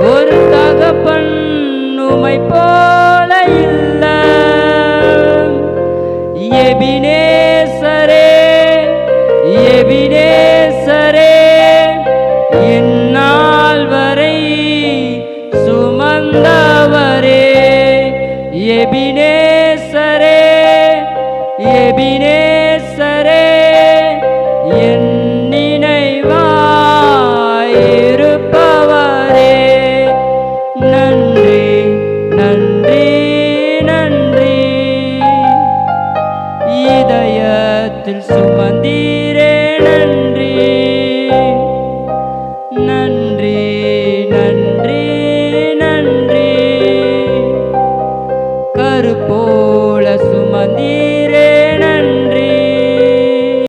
ஒரு தகப்பன் உமை போல இல்ல. எபினேசரே எபினேசரே இந்நாள் வரை சுமந்தவரே. எபினேசரே எபினேசரே என் நினைவாயிருப்பவரே. நன்றி நன்றி நன்றி. இதயத்தில் சுமந்தீ